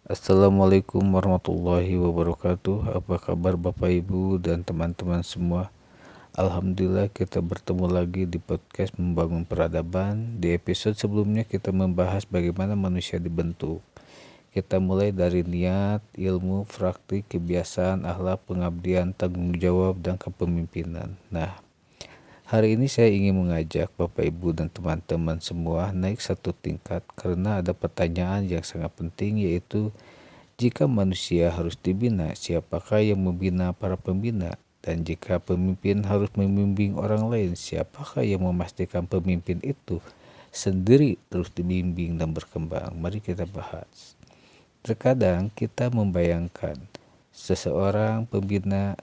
Assalamualaikum warahmatullahi wabarakatuh. Apa kabar Bapak Ibu dan teman-teman semua? Alhamdulillah kita bertemu lagi di podcast Membangun Peradaban. Di episode sebelumnya kita membahas bagaimana manusia dibentuk. Kita mulai dari niat, ilmu, praktik, kebiasaan, akhlak, pengabdian, tanggung jawab, dan kepemimpinan. Nah, hari ini saya ingin mengajak Bapak Ibu dan teman-teman semua naik satu tingkat karena ada pertanyaan yang sangat penting, yaitu jika manusia harus dibina, siapakah yang membina para pembina? Dan jika pemimpin harus membimbing orang lain, siapakah yang memastikan pemimpin itu sendiri terus dibimbing dan berkembang? Mari kita bahas. Terkadang kita membayangkan seseorang pembina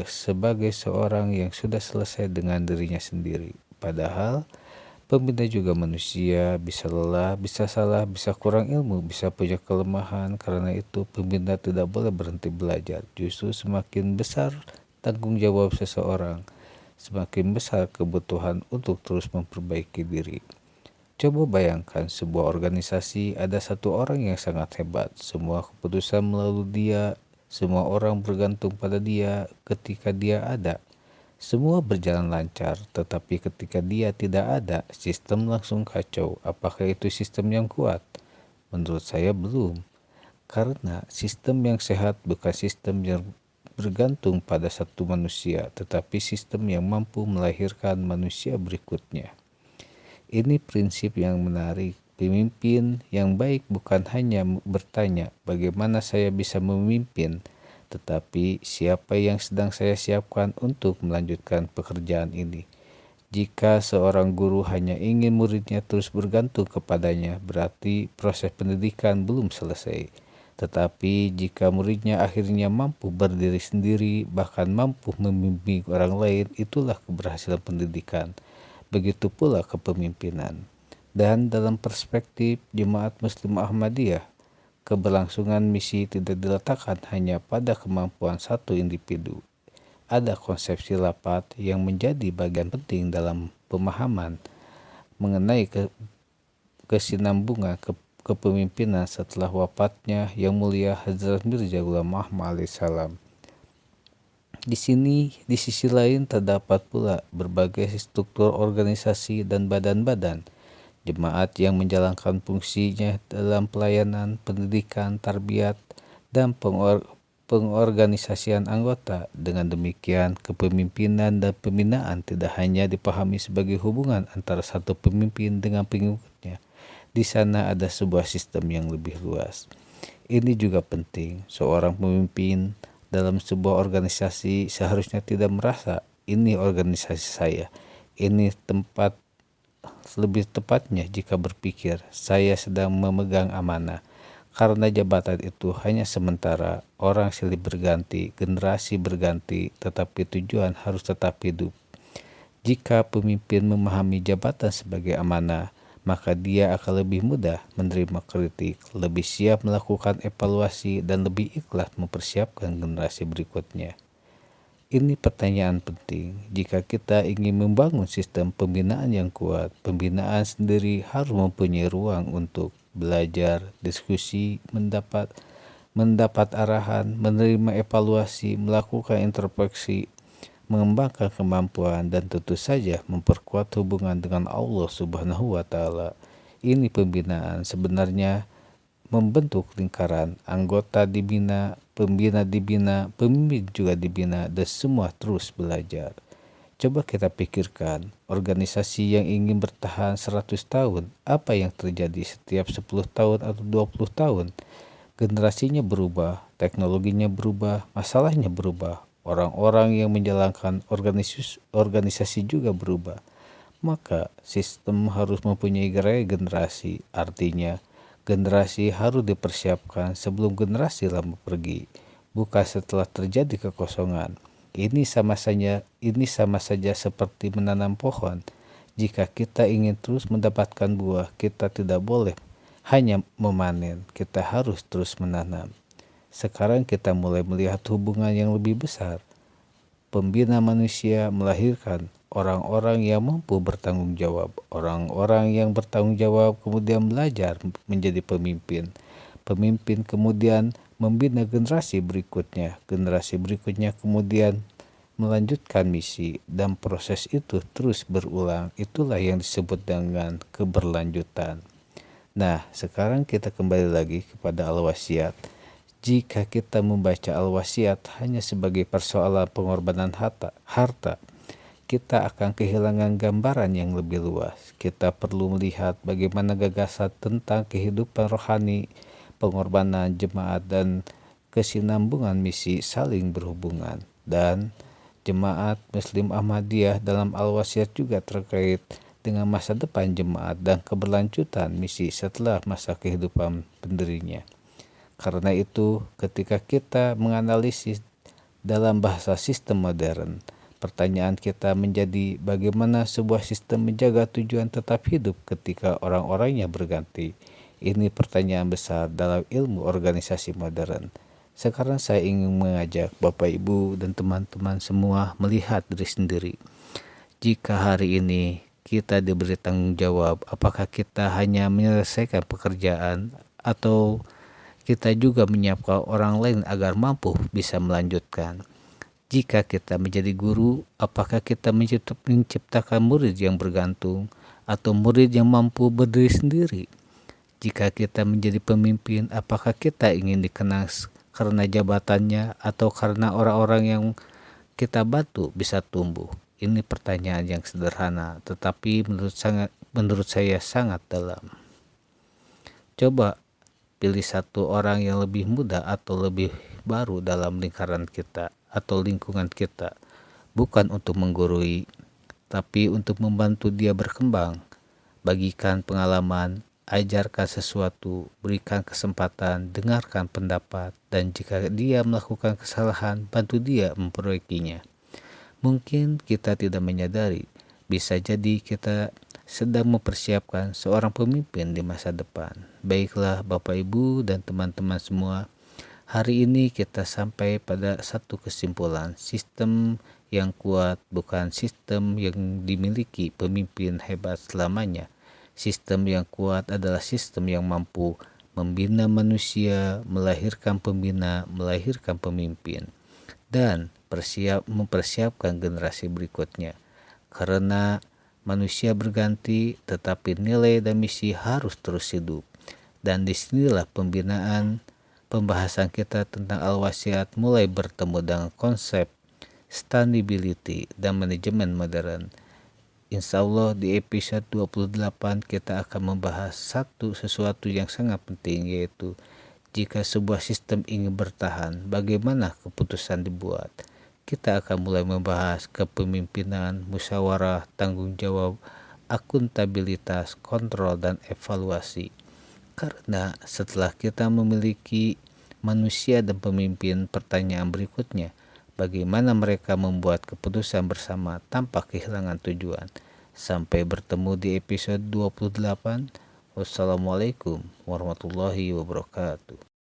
sebagai seorang yang sudah selesai dengan dirinya sendiri. Padahal pembina juga manusia, bisa lelah, bisa salah, bisa kurang ilmu, bisa punya kelemahan. Karena itu pembina tidak boleh berhenti belajar. Justru semakin besar tanggung jawab seseorang, semakin besar kebutuhan untuk terus memperbaiki diri. Coba bayangkan sebuah organisasi ada satu orang yang sangat hebat. Semua keputusan melalui dia, semua orang bergantung pada dia. Ketika dia ada, semua berjalan lancar, tetapi ketika dia tidak ada, sistem langsung kacau. Apakah itu sistem yang kuat? Menurut saya belum. Karena sistem yang sehat bukan sistem yang bergantung pada satu manusia, tetapi sistem yang mampu melahirkan manusia berikutnya. Ini prinsip yang menarik. Pemimpin yang baik bukan hanya bertanya bagaimana saya bisa memimpin, tetapi siapa yang sedang saya siapkan untuk melanjutkan pekerjaan ini. Jika seorang guru hanya ingin muridnya terus bergantung kepadanya, berarti proses pendidikan belum selesai. Tetapi jika muridnya akhirnya mampu berdiri sendiri, bahkan mampu membimbing orang lain, itulah keberhasilan pendidikan. Begitu pula kepemimpinan. Dan dalam perspektif Jemaat Muslim Ahmadiyah, keberlangsungan misi tidak diletakkan hanya pada kemampuan satu individu. Ada konsepsi lapat yang menjadi bagian penting dalam pemahaman mengenai kesinambungan kepemimpinan setelah wafatnya Yang Mulia Hazrat Mirza Ghulam Ahmad alaihissalam. Di sisi lain terdapat pula berbagai struktur organisasi dan badan-badan jemaat yang menjalankan fungsinya dalam pelayanan, pendidikan, tarbiyat, dan pengorganisasian anggota. Dengan demikian, kepemimpinan dan pembinaan tidak hanya dipahami sebagai hubungan antara satu pemimpin dengan pengikutnya. Di sana ada sebuah sistem yang lebih luas. Ini juga penting. Seorang pemimpin dalam sebuah organisasi seharusnya tidak merasa ini organisasi saya. Ini tempat, lebih tepatnya jika berpikir saya sedang memegang amanah. Karena jabatan itu hanya sementara, orang silih berganti, generasi berganti, tetapi tujuan harus tetap hidup. Jika pemimpin memahami jabatan sebagai amanah, maka dia akan lebih mudah menerima kritik, lebih siap melakukan evaluasi, dan lebih ikhlas mempersiapkan generasi berikutnya. Ini pertanyaan penting. Jika kita ingin membangun sistem pembinaan yang kuat, pembinaan sendiri harus mempunyai ruang untuk belajar, diskusi, mendapat arahan, menerima evaluasi, melakukan introspeksi, mengembangkan kemampuan, dan tentu saja memperkuat hubungan dengan Allah Subhanahu wa Ta'ala. Ini pembinaan sebenarnya membentuk lingkaran, anggota dibina, pembina dibina, pemimpin juga dibina, dan semua terus belajar. Coba kita pikirkan, organisasi yang ingin bertahan 100 tahun, apa yang terjadi setiap 10 tahun atau 20 tahun? Generasinya berubah, teknologinya berubah, masalahnya berubah. Orang-orang yang menjalankan organisasi juga berubah. Maka sistem harus mempunyai regenerasi, artinya generasi harus dipersiapkan sebelum generasi lama pergi, bukan setelah terjadi kekosongan. Ini sama saja seperti menanam pohon. Jika kita ingin terus mendapatkan buah, kita tidak boleh hanya memanen, kita harus terus menanam. Sekarang kita mulai melihat hubungan yang lebih besar. Pembina manusia melahirkan orang-orang yang mampu bertanggung jawab. Orang-orang yang bertanggung jawab kemudian belajar menjadi pemimpin. Pemimpin kemudian membina generasi berikutnya kemudian melanjutkan misi, dan proses itu terus berulang. Itulah yang disebut dengan keberlanjutan. Nah, sekarang kita kembali lagi kepada Al-Wasiat. Jika kita membaca Al-Wasiat hanya sebagai persoalan pengorbanan harta, kita akan kehilangan gambaran yang lebih luas. Kita perlu melihat bagaimana gagasan tentang kehidupan rohani, pengorbanan jemaat, dan kesinambungan misi saling berhubungan. Dan jemaat Muslim Ahmadiyah dalam Al-Wasiat juga terkait dengan masa depan jemaat dan keberlanjutan misi setelah masa kehidupan pendirinya. Karena itu, ketika kita menganalisis dalam bahasa sistem modern, pertanyaan kita menjadi bagaimana sebuah sistem menjaga tujuan tetap hidup ketika orang-orangnya berganti. Ini pertanyaan besar dalam ilmu organisasi modern. Sekarang saya ingin mengajak Bapak Ibu dan teman-teman semua melihat diri sendiri. Jika hari ini kita diberi tanggung jawab, apakah kita hanya menyelesaikan pekerjaan atau kita juga menyiapkan orang lain agar mampu bisa melanjutkan? Jika kita menjadi guru, apakah kita menciptakan murid yang bergantung atau murid yang mampu berdiri sendiri? Jika kita menjadi pemimpin, apakah kita ingin dikenal karena jabatannya atau karena orang-orang yang kita bantu bisa tumbuh? Ini pertanyaan yang sederhana, tetapi menurut saya sangat dalam. Coba pilih satu orang yang lebih muda atau lebih baru dalam lingkaran kita atau lingkungan kita, bukan untuk menggurui, tapi untuk membantu dia berkembang. Bagikan pengalaman, ajarkan sesuatu, berikan kesempatan, dengarkan pendapat, dan jika dia melakukan kesalahan, bantu dia memperbaikinya. Mungkin kita tidak menyadari, bisa jadi kita sedang mempersiapkan seorang pemimpin di masa depan. Baiklah Bapak Ibu dan teman-teman semua, hari ini kita sampai pada satu kesimpulan, sistem yang kuat bukan sistem yang dimiliki pemimpin hebat selamanya. Sistem yang kuat adalah sistem yang mampu membina manusia, melahirkan pembina, melahirkan pemimpin, dan mempersiapkan generasi berikutnya. Karena manusia berganti, tetapi nilai dan misi harus terus hidup. Dan disinilah pembahasan kita tentang Al-Wasiat mulai bertemu dengan konsep sustainability dan manajemen modern. Insya Allah di episode 28 kita akan membahas sesuatu yang sangat penting, yaitu jika sebuah sistem ingin bertahan, bagaimana keputusan dibuat. Kita akan mulai membahas kepemimpinan, musyawarah, tanggung jawab, akuntabilitas, kontrol, dan evaluasi. Karena setelah kita memiliki manusia dan pemimpin, pertanyaan berikutnya, bagaimana mereka membuat keputusan bersama tanpa kehilangan tujuan. Sampai bertemu di episode 28. Wassalamualaikum warahmatullahi wabarakatuh.